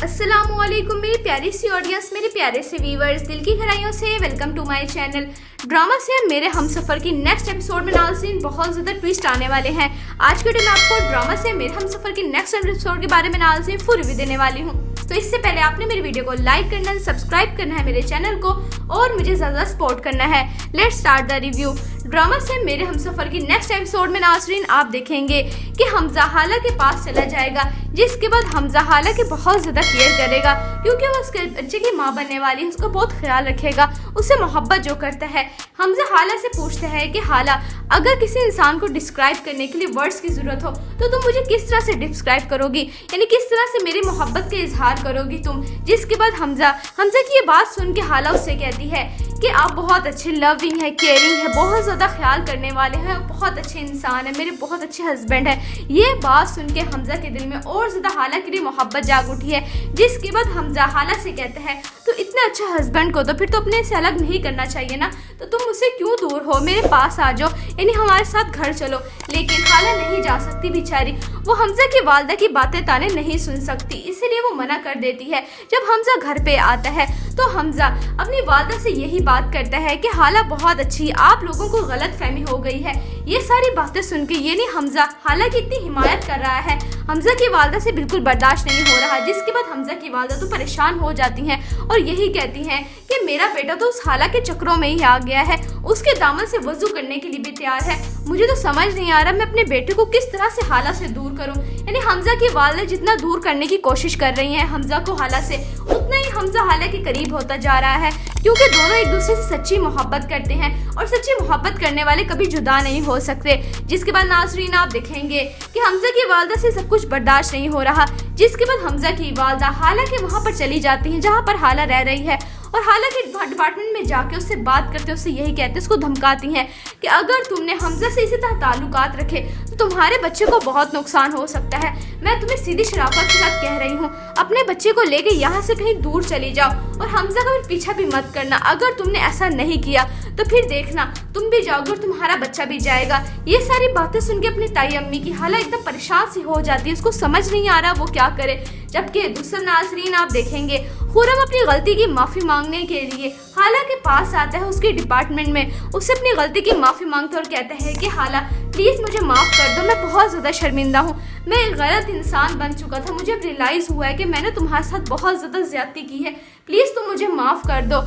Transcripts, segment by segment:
अस्सलाम वालेकुम मेरी प्यारी सी ऑडियंस, मेरे प्यारे से व्यूवर्स, दिल की गहराइयों से welcome to my channel. Drama से मेरे हमसफर की नेक्स्ट एपिसोड में नाज़रीन बहुत ज़्यादा ट्विस्ट आने वाले हैं। आज के वीडियो में आपको ड्रामा से मेरे हमसफर की नेक्स्ट एपिसोड के बारे में नाज़रीन फुल रिव्यू देने वाली हूँ। तो इससे पहले आपने मेरी वीडियो को लाइक करना है, सब्सक्राइब करना है मेरे चैनल को और मुझे ज़्यादा सपोर्ट करना है। Let's start the review. Drama से मेरे हमसफर की नेक्स्ट एपिसोड में नाज़रीन आप देखेंगे कि हमजा हाला के पास चला जाएगा, जिसके बाद हमजा हाला की बहुत ज़्यादा केयर करेगा क्योंकि वो उसके बच्चे की माँ बनने वाली है, उसका बहुत ख्याल रखेगा, उससे मोहब्बत जो करता है। हमजा हाला से पूछता है कि हाला, अगर किसी इंसान को डिस्क्राइब करने के लिए वर्ड्स की ज़रूरत हो तो तुम मुझे किस तरह से डिस्क्राइब करोगी, यानी किस तरह से मेरी मोहब्बत का इजहार करोगी तुम। जिसके बाद हमजा की ये बात सुन के हाला उससे कहती है कि आप बहुत अच्छे लविंग है, केयरिंग है, बहुत ज़्यादा ख्याल करने वाले हैं, बहुत अच्छे इंसान है, मेरे बहुत अच्छे हस्बैंड है। ये बात सुन के हमजा के दिल में और ज़्यादा हाला के लिए मोहब्बत जाग उठी है। जिसके बाद हमजा हाला से कहता है तो इतना अच्छा हस्बैंड को तो फिर तो अपने से अलग नहीं करना चाहिए ना, तो तुम मुझसे क्यों दूर हो, मेरे पास आ जाओ, यानी हमारे साथ घर चलो। लेकिन हाला नहीं जा सकती बेचारी, वो हमजा की वालदा की बातें ताने नहीं सुन सकती, इसीलिए वो मना कर देती है। जब हमजा घर पे आता है तो हमजा अपनी वालदा से यही बात करता है कि हाला बहुत अच्छी, आप लोगों को गलत फहमी हो गई है। ये सारी बातें सुन के यानी हमजा हाला की इतनी हिमायत कर रहा है, हमजा की वालदा से बिल्कुल बर्दाश्त नहीं हो रहा। जिसके बाद हमजा की वालदा तो परेशान हो जाती हैं और यही कहती हैं कि मेरा बेटा तो उस हाला के चक्रों में ही आ गया है, उसके दामन से वजू करने के लिए भी तैयार है। मुझे तो समझ नहीं आ रहा मैं अपने बेटे को किस तरह से हाला से दूर करूं। यानी हमजा की वालदा जितना दूर करने की कोशिश कर रही हैं हमजा को हाला से, उतना ही हमजा हाला के करीब होता जा रहा है, क्योंकि दोनों एक दूसरे से सच्ची मोहब्बत करते हैं और सच्ची मोहब्बत करने वाले कभी जुदा नहीं हो सकते। जिसके बाद नाज़रीन आप देखेंगे कि हमजा की वालदा से सब कुछ बर्दाश्त नहीं हो रहा। जिसके बाद हमजा की वालदा हाला के वहाँ पर चली जाती हैं जहाँ पर हाला रह रही है और हाला के डिपार्टमेंट में जाके उससे बात करते, उससे यही कहते, उसको धमकाती हैं कि अगर तुमने हमजा से इसी तरह ताल्लुकात रखे तो तुम्हारे बच्चे को बहुत नुकसान हो सकता है। मैं तुम्हें सीधी शराफत के साथ कह रही हूँ, अपने बच्चे को लेके यहाँ से कहीं दूर चली जाओ और हमजा का पीछा भी मत करना। अगर तुमने ऐसा नहीं किया तो फिर देखना तुम भी जाओगे और तुम्हारा बच्चा भी जाएगा। ये सारी बातें सुन के अपनी ताई अम्मी की हाला एकदम परेशान सी हो जाती है, उसको समझ नहीं आ रहा वो क्या करे। जबकि दूसरा नाज़रीन आप देखेंगे खुरम अपनी गलती की माफ़ी मांगने के लिए हाला के पास आता है, उसके डिपार्टमेंट में उससे अपनी गलती की माफ़ी मांगता है और कहता है कि हाला प्लीज़ मुझे माफ़ कर दो, मैं बहुत ज़्यादा शर्मिंदा हूँ, मैं एक गलत इंसान बन चुका था, मुझे अब रियलाइज़ हुआ है कि मैंने तुम्हारे साथ बहुत ज़्यादा ज़्यादती की है, प्लीज़ तुम मुझे माफ़ कर दो।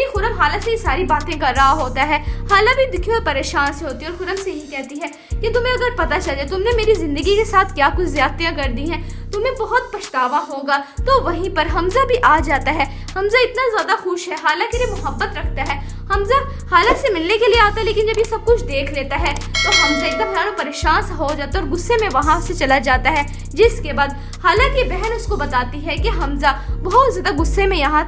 खुरम हाला से ये सारी बातें कर रहा होता है। हाला भी दुखी और परेशान से होती है और खुरम से यही कहती है कि तुम्हें अगर पता चले तुमने मेरी ज़िंदगी के साथ क्या कुछ ज़्यादतियाँ कर दी हैं तुम्हें बहुत पछतावा होगा। तो वहीं पर हमजा भी आ जाता है। हमजा इतना ज़्यादा खुश है, हाला के लिए मोहब्बत रखता है। हमजा हाला से मिलने के लिए आता है, लेकिन जब ये सब कुछ देख लेता है तो हमजा एकदम परेशान सा हो जाता है और गुस्से में वहाँ से चला जाता है। जिसके बाद हाला की बहन उसको बताती है कि हमजा बहुत ज़्यादा गुस्से में यहाँ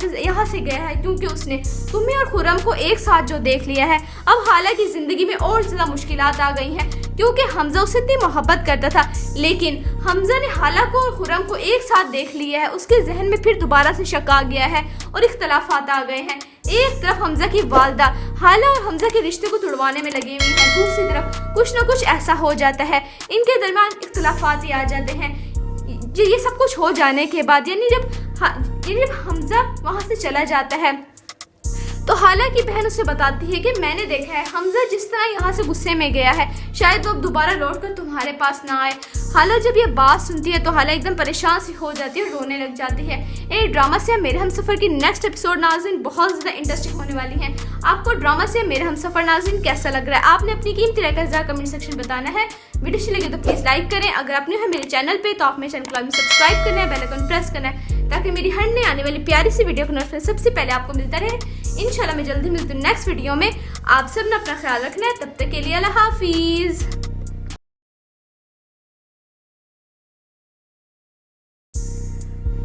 से गया है क्योंकि उसने तुम्हें और खुरम को एक साथ जो देख लिया है। अब हाला की ज़िंदगी में और ज़्यादा मुश्किलात आ गई हैं क्योंकि हमजा उससे इतनी मोहब्बत करता था, लेकिन हमजा ने हाला को और खुरम को एक साथ देख लिया है। उसके जहन में फिर दोबारा से शक आ गया है और इख्तलाफात आ गए हैं। एक तरफ हमजा की वालदा हाला और हमजा के रिश्ते को तुड़वाने में लगी हुई है, दूसरी तरफ कुछ न कुछ ऐसा हो जाता है, इनके दरमियान इख्तलाफात ही आ जाते हैं। ये सब कुछ हो जाने के बाद यानी जब हमजा वहाँ से चला जाता है तो हाला की बहन उसे बताती है कि मैंने देखा है हमजा जिस तरह यहाँ से गुस्से में गया है, शायद वो अब दोबारा लौट कर तुम्हारे पास ना आए। हाला जब ये बात सुनती है तो हाला एकदम परेशान सी हो जाती है और रोने लग जाती है। ये ड्रामा से मेरे हमसफ़र की नेक्स्ट एपिसोड नाज़रीन बहुत ज़्यादा इंटरेस्टिंग होने वाली हैं। आपको ड्रामा से मेरे हमसफ़र नाज़रीन कैसा लग रहा है, आपने अपनी कीमती राय का कमेंट सेक्शन बताना है। वीडियो अच्छी लगे तो प्लीज़ लाइक करें, अगर आपने है मेरे चैनल पे तो आप मेरे चैनल को सब्सक्राइब करना है, बेल आइकन प्रेस करना है ताकि मेरी हर नई आने वाली प्यारी सी वीडियो का नोटिफिकेशन सबसे पहले आपको मिलता रहे। इंशाल्लाह मैं जल्दी मिलती हूँ नेक्स्ट वीडियो में। आप सब ने अपना ख्याल रखना है, तब तक के लिए अल्लाह हाफिज़।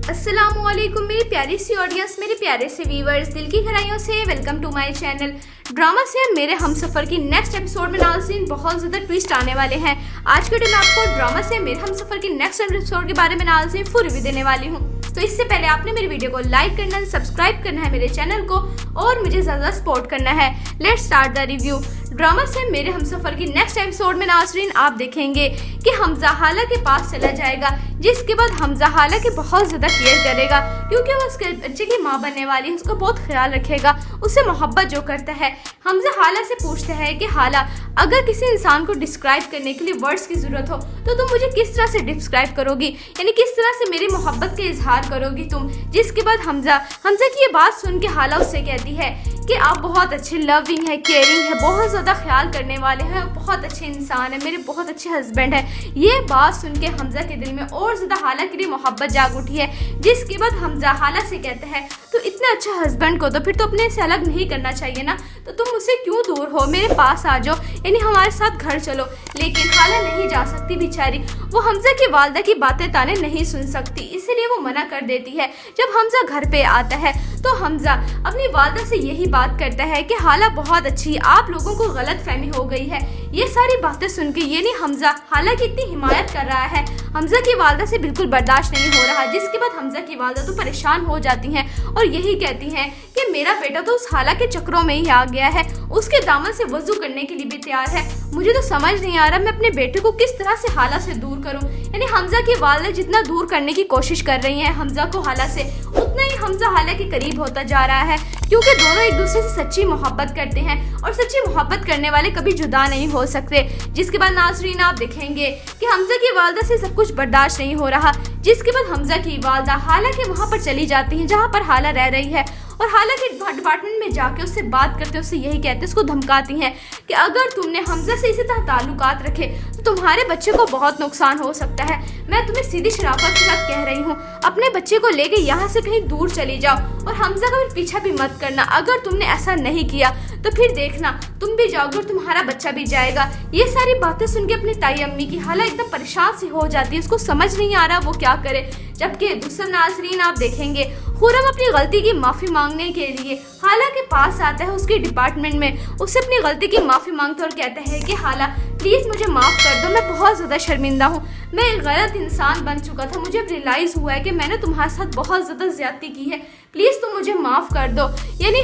अस्सलाम वालेकुम मेरी प्यारी सी ऑडियंस, मेरे प्यारे से व्यूवर्स, दिल की गहराइयों से welcome to my channel. Drama से मेरे हमसफर की नेक्स्ट एपिसोड में नाज़रीन बहुत ज़्यादा ट्विस्ट आने वाले हैं। आज के वीडियो में आपको ड्रामा से मेरे हमसफर की नेक्स्ट एपिसोड के बारे में नाज़रीन फुल रिव्यू देने वाली हूँ। तो इससे पहले आपने मेरी वीडियो को लाइक करना है, सब्सक्राइब करना है मेरे चैनल को और मुझे ज़्यादा सपोर्ट करना है। Let's start the review. Drama से मेरे हमसफर की नेक्स्ट एपिसोड में नाज़रीन आप देखेंगे कि हमजा हाला के पास चला जाएगा, जिसके बाद हमजा हाला की बहुत ज़्यादा केयर करेगा क्योंकि वो उसके बच्चे की माँ बनने वाली है, उसका बहुत ख्याल रखेगा, उससे मोहब्बत जो करता है। हमजा हाला से पूछता है कि हाला, अगर किसी इंसान को डिस्क्राइब करने के लिए वर्ड्स की ज़रूरत हो तो तुम मुझे किस तरह से डिस्क्राइब करोगी, यानी किस तरह से मेरी मोहब्बत का इजहार करोगी तुम। जिसके बाद हमजा की ये बात सुन के हाला उससे कहती है कि आप बहुत अच्छे लविंग है, केयरिंग है, बहुत ज़्यादा ख्याल करने वाले हैं, बहुत अच्छे इंसान है, मेरे बहुत अच्छे हस्बैंड है। ये बात सुन के हमजा के दिल में और ज़्यादा हाला के लिए मोहब्बत जाग उठी है। जिसके बाद हमजा हाला से कहता है तो इतना अच्छा हस्बैंड को तो फिर तो अपने से अलग नहीं करना चाहिए ना, तो तुम मुझसे क्यों दूर हो, मेरे पास आ जाओ, यानी हमारे साथ घर चलो। लेकिन हाला नहीं जा सकती बेचारी, वो हमजा की वालदा की बातें ताने नहीं सुन सकती, इसीलिए वो मना कर देती है। जब हमजा घर पे आता है तो हमजा अपनी वालदा से यही बात करता है कि हाला बहुत अच्छी, आप लोगों को गलत फहमी हो गई है। ये सारी बातें सुन के ये नहीं हमजा हाला की इतनी हिमायत कर रहा है, हमजा की वालदा से बिल्कुल बर्दाश्त नहीं हो रहा। जिसके बाद हमजा की वालदा तो परेशान हो जाती हैं और यही कहती हैं कि मेरा बेटा तो उस हाला के चक्रों में ही आ गया है, उसके दामन से वजू करने के लिए भी तैयार है। मुझे तो समझ नहीं आ रहा मैं अपने बेटे को किस तरह से हाला से दूर करूं। यानी हमजा की वालदा जितना दूर करने की कोशिश कर रही हैं हमजा को हाला से, उतना ही हमजा हाला के करीब होता जा रहा है, क्योंकि दोनों एक दूसरे से सच्ची मोहब्बत करते हैं और सच्ची मोहब्बत करने वाले कभी जुदा नहीं हो सकते। जिसके बाद नाज़रीन आप देखेंगे कि हमजा की वालदा से सब कुछ बर्दाश्त नहीं हो रहा। जिसके बाद हमजा की वालदा हाला के वहाँ पर चली जाती हैं जहाँ पर हाला रह रही है और हाला के डिपार्टमेंट में जाके उससे बात करते, उससे यही कहते, उसको धमकाती हैं कि अगर तुमने हमजा से इसी तरह ताल्लुकात रखे तो तुम्हारे बच्चे को बहुत नुकसान हो सकता है। मैं तुम्हें सीधी शराफत के साथ कह रही हूँ, अपने बच्चे को लेके यहाँ से कहीं दूर चली जाओ और हमजा का भी पीछा भी मत करना। अगर तुमने ऐसा नहीं किया तो फिर देखना तुम भी जाओगे और तुम्हारा बच्चा भी जाएगा। ये सारी बातें सुन के अपनी ताई अम्मी की हाला एकदम परेशान सी हो जाती है, उसको समझ नहीं आ रहा वो क्या करे। जबकि दूसरा नाज़रीन आप देखेंगे खुरम अपनी गलती की माफ़ी मांगने के लिए हाला के पास आता है उसके डिपार्टमेंट में, उससे अपनी गलती की माफ़ी मांगता और कहता है कि हाला प्लीज़ मुझे माफ़ कर दो, मैं बहुत ज़्यादा शर्मिंदा हूँ, मैं एक गलत इंसान बन चुका था, मुझे अब रियलाइज़ हुआ है कि मैंने तुम्हारे साथ बहुत ज़्यादा ज़्यादती की है, प्लीज़ तुम मुझे माफ़ कर दो। यानी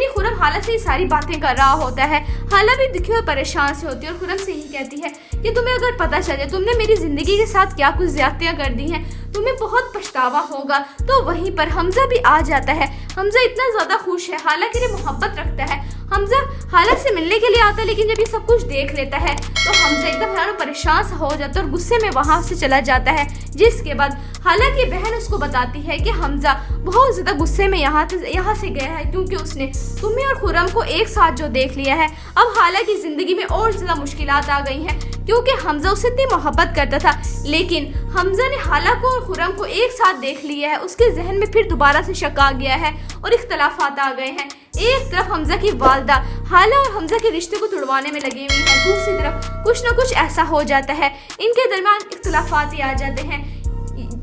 खुरम हाला से ये सारी बातें कर रहा होता है। हाला भी दुखी और परेशान से होती है और खुरम से ही कहती है कि तुम्हें अगर पता चले तुमने मेरी ज़िंदगी के साथ क्या कुछ ज़्यादतियाँ कर दी हैं, तुम्हें बहुत पछतावा होगा। तो वहीं पर हमजा भी आ जाता है। हमजा इतना ज़्यादा खुश है, हाला के लिए मोहब्बत रखता है। हमजा हाला से मिलने के लिए आता है, लेकिन जब ये सब कुछ देख लेता है तो हमजा एकदम हैरान और परेशान सा हो जाता है और गुस्से में वहाँ से चला जाता है। जिसके बाद हाला की बहन उसको बताती है कि हमजा बहुत ज़्यादा गुस्से में यहाँ से गया है क्योंकि उसने तुम्हें और खुरम को एक साथ जो देख लिया है। अब हाला की ज़िंदगी में और ज़्यादा मुश्किलात आ गई हैं क्योंकि हमजा उससे इतनी मोहब्बत करता था, लेकिन हमजा ने हाला को और खुरम को एक साथ देख लिया है। उसके जहन में फिर दोबारा से शक आ गया है और इख्तलाफात आ गए हैं। एक तरफ हमजा की वालदा हाला और हमजा के रिश्ते को तुड़वाने में लगी हुई है, दूसरी तरफ कुछ न कुछ ऐसा हो जाता है, इनके दरमियान इख्तलाफात आ जाते हैं।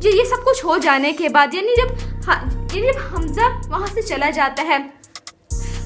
ये सब कुछ हो जाने के बाद यानी जब हमजा वहाँ से चला जाता है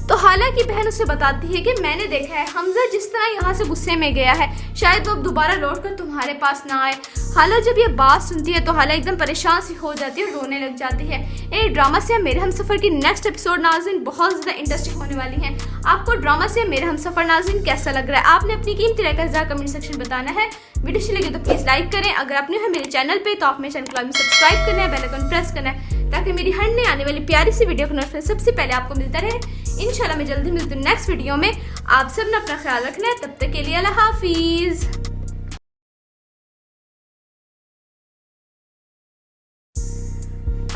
तो हाला की बहन उसे बताती है कि मैंने देखा है हमजा जिस तरह यहाँ से गुस्से में गया है, शायद वो अब दोबारा लौट कर तुम्हारे पास ना आए। हाला जब ये बात सुनती है तो हाला एकदम परेशान सी हो जाती है और रोने लग जाती है। ये ड्रामा से मेरे हमसफ़र की नेक्स्ट एपिसोड नाज़रीन बहुत ज़्यादा इंटरेस्टिंग होने वाली है। आपको ड्रामा से मेरे हमसफ़र नाज़रीन कैसा लग रहा है, आपने अपनी कीमती राय का कमेंट सेक्शन बताना है। वीडियो अच्छी लगी तो प्लीज़ लाइक करें, अगर आपने है मेरे चैनल पे तो आप मेरे चैनल को सब्सक्राइब करना है, बेल आइकन प्रेस करना है ताकि मेरी हर नई आने वाली प्यारी सी वीडियो का नोटिफिकेशन सबसे पहले आपको मिलता रहे। इंशाल्लाह मैं जल्दी मिलती हूँ नेक्स्ट वीडियो में। आप सब ने अपना ख्याल रखना है, तब तक के लिए अल्लाह हाफिज़।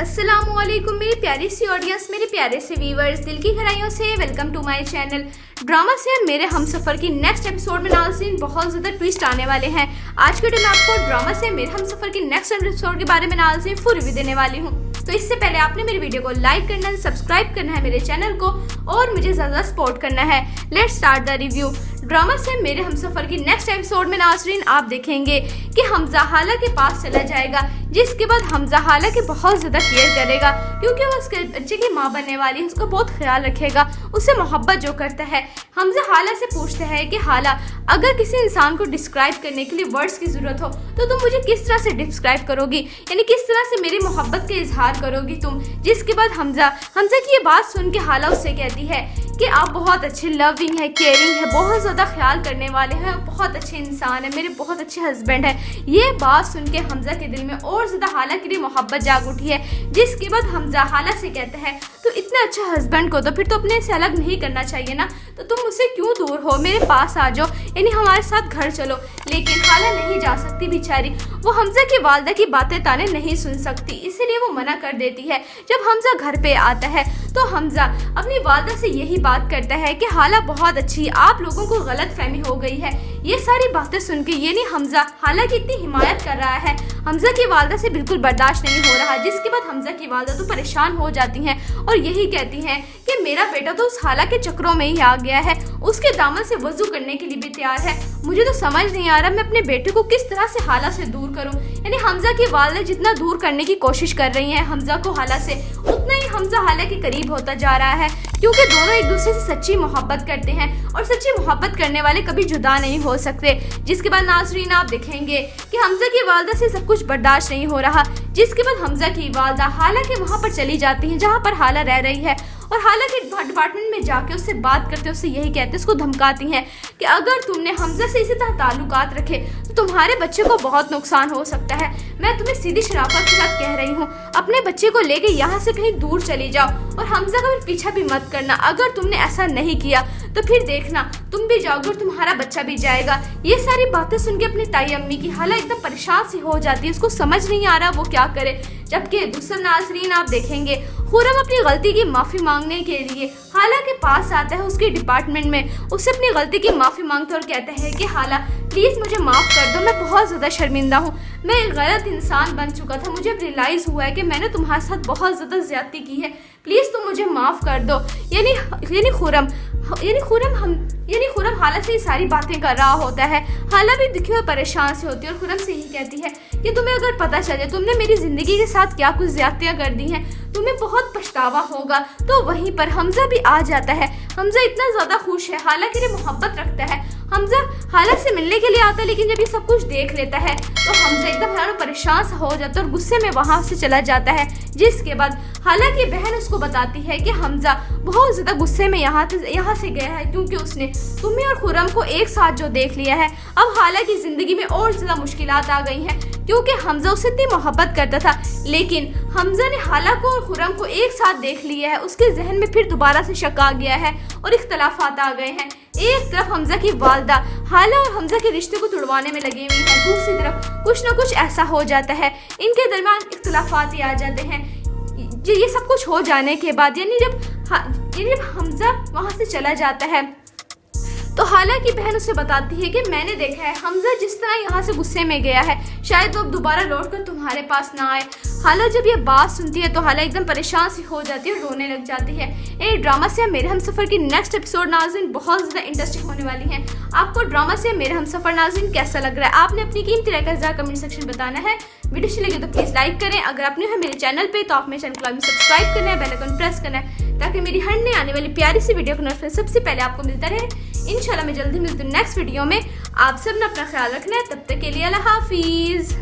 अस्सलामुअलैकुम मेरी प्यारी सी ऑडियंस, मेरे प्यारे से व्यूवर्स, दिल की गहराइयों से welcome to my channel. Drama से मेरे हमसफ़र की नेक्स्ट एपिसोड में नाज़रीन बहुत ज़्यादा ट्विस्ट आने वाले हैं। आज के वीडियो में आपको ड्रामा से मेरे हमसफ़र की नेक्स्ट एपिसोड के बारे में नाज़रीन फुल रिव्यू देने वाली हूँ। तो इससे पहले आपने मेरी वीडियो को लाइक करना है, सब्सक्राइब करना है मेरे चैनल को और मुझे ज़्यादा सपोर्ट करना है। Let's start the review. Drama से मेरे हमसफ़र की नेक्स्ट एपिसोड में नाज़रीन आप देखेंगे कि हमजा हाला के पास चला जाएगा, जिसके बाद हमजा हाला की बहुत ज़्यादा केयर करेगा क्योंकि वो उसके बच्चे की माँ बनने वाली है, उसका बहुत ख्याल रखेगा, उससे मोहब्बत जो करता है। हमजा हाला से पूछता है कि हाला अगर किसी इंसान को डिस्क्राइब करने के लिए वर्ड्स की ज़रूरत हो तो तुम मुझे किस तरह से डिस्क्राइब करोगी, यानी किस तरह से मेरी मोहब्बत का इजहार करोगी तुम। जिसके बाद हमजा की ये बात सुन के हाला उससे कहती है کہ آپ بہت اچھے لونگ ہے، کیئرنگ ہے، بہت زیادہ خیال کرنے والے ہیں، بہت اچھے انسان ہیں، میرے بہت اچھے ہسبینڈ ہیں۔ یہ بات سن کے حمزہ کے دل میں اور زیادہ حالہ کے لیے محبت جاگ اٹھی ہے، جس کے بعد حمزہ حالہ سے کہتا ہے تو اتنا اچھا ہسبینڈ کو تو پھر تو اپنے سے الگ نہیں کرنا چاہیے نا، تو تم مجھ سے کیوں دور ہو، میرے پاس آ جاؤ، یعنی ہمارے ساتھ گھر چلو۔ لیکن حالہ نہیں جا سکتی بیچاری، وہ حمزہ کی والدہ کی باتیں تانے نہیں سن سکتی، اسی لیے وہ منع کر دیتی ہے۔ جب حمزہ گھر پہ آتا ہے تو حمزہ اپنی والدہ سے یہی بات کرتا ہے کہ حالہ بہت اچھی، آپ لوگوں کو غلط فہمی ہو گئی ہے۔ یہ ساری باتیں سن کے یعنی حمزہ حالہ کی اتنی حمایت کر رہا ہے، حمزہ کی والدہ سے بالکل برداشت نہیں ہو رہا، جس کے بعد حمزہ کی والدہ تو پریشان ہو جاتی ہیں اور یہی کہتی ہیں کہ میرا بیٹا تو اس حالہ کے چکروں میں ہی آ گیا ہے، اس کے دامن سے وضو کرنے کے لیے بھی تیار ہے، مجھے تو سمجھ نہیں آ رہا میں اپنے بیٹے کو کس طرح سے حالہ سے دور کروں۔ یعنی حمزہ کی والدہ جتنا دور کرنے کی کوشش کر رہی ہیں حمزہ کو حالہ سے، اتنا ہی حمزہ حالہ کے قریب ہوتا جا رہا ہے، کیونکہ دونوں ایک دوسرے سے سچی محبت کرتے ہیں اور سچی محبت کرنے والے کبھی جدا نہیں ہو سکتے۔ جس کے بعد ناظرین آپ دیکھیں گے کہ حمزہ کی والدہ سے سب کچھ برداشت نہیں ہو رہا، جس کے بعد حمزہ کی والدہ حالہ کے وہاں پر چلی جاتی ہیں جہاں پر حالہ رہ رہی ہے، اور حالہ کے ڈپارٹمنٹ میں جا کے اس سے بات کرتے اس سے یہی کہتے اس کو دھمکاتی ہیں کہ اگر تم نے حمزہ سے اسی طرح تعلقات رکھے تو تمہارے بچے کو بہت نقصان ہو سکتا ہے، میں تمہیں سیدھی شرافت کے ساتھ کہہ رہی ہوں اپنے بچے کو لے کے یہاں سے کہیں دور چلی جاؤ اور حمزہ کا پھر پیچھا بھی مت کرنا، اگر تم نے ایسا نہیں کیا تو پھر دیکھنا تم بھی جاؤ گے اور تمہارا بچہ بھی جائے گا۔ یہ ساری باتیں سن کے اپنی تائی امی کی حالہ ایک دم پریشان سی ہو جاتی ہے، اس کو سمجھ نہیں آ رہا وہ کیا کرے۔ جبکہ دوسرے ناظرین آپ دیکھیں گے خرم اپنی غلطی کی معافی مانگنے کے لیے حالہ کے پاس آتا ہے، اس کے ڈپارٹمنٹ میں اس سے اپنی غلطی کی معافی مانگتا اور کہتا ہے کہ حالہ پلیز مجھے معاف کر دو، میں بہت زیادہ شرمندہ ہوں، میں ایک غلط انسان بن چکا تھا، مجھے ریئلائز ہوا ہے کہ میں نے تمہارے ساتھ بہت زیادہ زیادتی کی ہے، پلیز تم مجھے معاف کر دو۔ یعنی خرم حالہ سے یہ ساری باتیں کر رہا ہوتا ہے، حالہ بھی دکھی اور پریشان سے ہوتی ہے اور خرم سے ہی کہتی ہے کہ تمہیں اگر پتہ چلے تم نے میری زندگی کے ساتھ کیا کچھ زیادتیاں کر دی ہیں تمہیں بہت پچھتاوا ہوگا۔ تو وہیں پر حمزہ بھی آ جاتا ہے، حمزہ اتنا زیادہ خوش ہے، حالہ کے لیے محبت رکھتا ہے، حمزہ حالہ سے ملنے کے لیے آتا ہے، لیکن جب یہ سب کچھ دیکھ لیتا ہے تو حمزہ ایک دم پریشان سا ہو جاتا ہے اور غصے میں وہاں سے چلا جاتا ہے۔ جس کے بعد حالہ کی بہن اس کو بتاتی ہے کہ حمزہ بہت زیادہ غصے میں یہاں سے گیا ہے کیونکہ اس نے تمہیں اور خرم کو ایک ساتھ جو دیکھ لیا ہے، اب حالہ کی زندگی میں اور زیادہ مشکلات آ گئی ہیں کیونکہ حمزہ اس سے اتنی محبت کرتا تھا، لیکن حمزہ نے حالہ کو اور خرم کو ایک ساتھ دیکھ لیا ہے، اس کے ذہن میں پھر دوبارہ سے شک آ گیا ہے اور اختلافات آ گئے ہیں۔ ایک طرف حمزہ کی والدہ حالہ اور حمزہ کے رشتے کو توڑوانے میں لگی ہوئی ہے، دوسری طرف کچھ نہ کچھ ایسا ہو جاتا ہے، ان کے درمیان اختلافات ہی آ جاتے ہیں۔ یہ سب کچھ ہو جانے کے بعد یعنی جب حمزہ وہاں سے چلا جاتا ہے تو حالہ کی بہن اسے بتاتی ہے کہ میں نے دیکھا ہے حمزہ جس طرح یہاں سے غصے میں گیا ہے شاید وہ دوبارہ لوٹ کر تمہارے پاس نہ آئے۔ حالہ جب یہ بات سنتی ہے تو حالہ ایک دم پریشان سی ہو جاتی ہے اور رونے لگ جاتی ہے۔ ڈرامہ سے میرے ہم سفر کی نیکسٹ ایپیسوڈ ناظرین بہت زیادہ انٹرسٹنگ ہونے والی ہیں۔ آپ کو ڈرامہ سے میرے ہم سفر ناظرین کیسا لگ رہا ہے؟ آپ نے اپنی قیمتی رائے کا اظہار کمنٹ سیکشن بتانا ہے۔ ویڈیو اچھی لگے تو پلیز لائک کریں، اگر آپ نے میرے چینل پہ تو آپ میرے چینل کو سبسکرائب کرنا ہے، بیل آئیکن پریس کرنا ہے تاکہ میری ہر نئی آنے والی پیاری سی ویڈیو کا نوٹیفیکیشن سب سے پہلے آپ کو ملتا رہے۔ انشاءاللہ میں جلدی ملتی ہوں نیکسٹ ویڈیو میں، آپ سب نے اپنا خیال رکھنا ہے، تب تک کے لیے اللہ حافظ۔